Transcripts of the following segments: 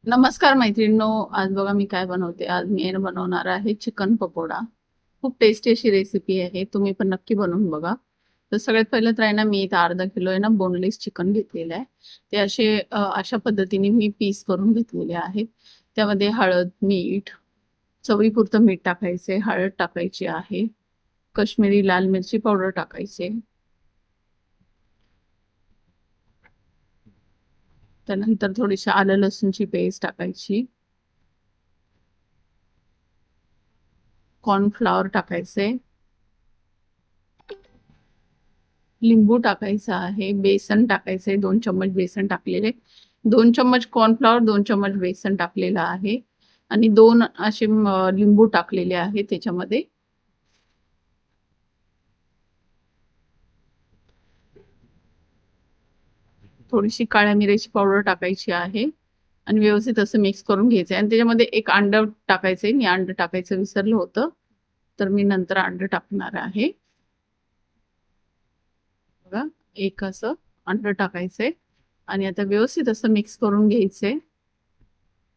नमस्कार मैत्रिणींनो. आज बघा मी काय बनवते. आज मी बनवणार आहे चिकन पकोडा. खूप टेस्टी अशी रेसिपी आहे. तुम्ही पण नक्की बनवून बघा. तर सगळ्यात पहिलं तर आहे ना, मी इथं अर्धा किलो आहे ना बोनलेस चिकन घेतलेलं आहे. ते अशा पद्धतीने मी पीस करून घेतलेले आहेत. त्यामध्ये हळद, मीठ, चवीपुरतं मीठ टाकायचे, हळद टाकायची आहे, काश्मीरी लाल मिरची पावडर टाकायचे. त्यानंतर थोडीशी आलं लसूणची पेस्ट टाकायची, कॉर्नफ्लॉवर टाकायचे, लिंबू टाकायचा आहे, बेसन टाकायचंय, 2 चम्मच बेसन टाकलेले, 2 चम्मच कॉर्नफ्लॉवर, 2 चम्मच बेसन टाकलेलं आहे आणि 2 असे लिंबू टाकलेले आहे त्याच्यामध्ये. थोडीशी काळ्या मिऱ्याची पावडर टाकायची आहे आणि व्यवस्थित असं मिक्स करून घ्यायचंय आणि त्याच्यामध्ये एक अंड टाकायचंय. मी अंड टाकायचं विसरलं होतं, तर मी नंतर अंड टाकणार आहे. बघा, एक असं अंड टाकायचंय आणि आता व्यवस्थित असं मिक्स करून घ्यायचंय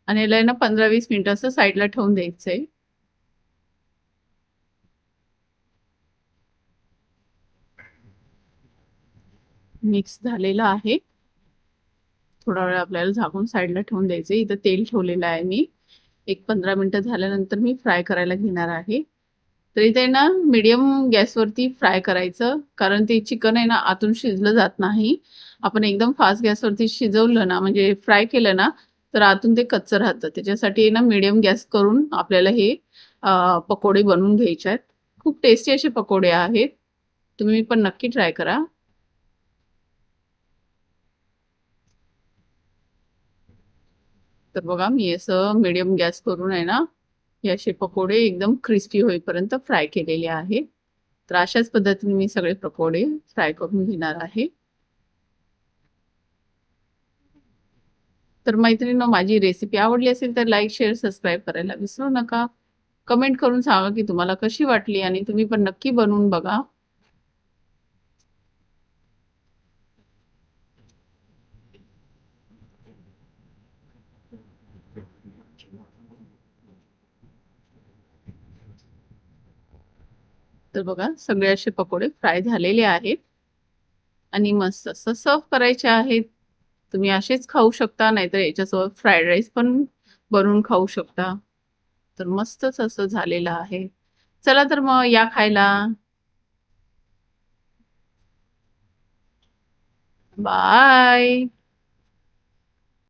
आणि याला आहे ना 15-20 मिनिटं असं साईडला ठेवून द्यायचंय. मिक्स झालेलं आहे. थोडा वेळ आपल्याला झाकून साईडला ठेवून द्यायचं. इथं तेल ठेवलेलं आहे मी. एक 15 मिनिटं झाल्यानंतर मी फ्राय करायला घेणार आहे. तर इथे आहे ना मीडियम गॅसवरती फ्राय करायचं, कारण ते चिकन आहे ना आतून शिजलं जात नाही. आपण एकदम फास्ट गॅसवरती शिजवलं ना, म्हणजे फ्राय केलं ना, तर आतून ते कच्चं राहतं. त्याच्यासाठी आहे ना मीडियम गॅस करून आपल्याला हे पकोडे बनवून घ्यायचे आहेत. खूप टेस्टी असे पकोडे आहेत. तुम्ही पण नक्की ट्राय करा. तर बघा, मी असं मीडियम गॅस करून आहे ना, हे असे पकोडे एकदम क्रिस्पी होईपर्यंत फ्राय केलेले आहे. तर अशाच पद्धतीने मी सगळे पकोडे फ्राय करून घेणार आहे. तर मैत्रिणींनो, माझी रेसिपी आवडली असेल तर लाईक, शेअर, सबस्क्राईब करायला विसरू नका. कमेंट करून सांगा की तुम्हाला कशी वाटली आणि तुम्ही पण नक्की बनवून बघा. तर बघा, सगळे असे पकोडे फ्राय झालेले आहेत आणि मस्त असं सर्व्ह करायचे आहेत. तुम्ही असेच खाऊ शकता, नाहीतर याच्यासोबत फ्राईड राईस पण बनवून खाऊ शकता. तर मस्तच असं झालेलं आहे. चला तर मग या खायला. बाय.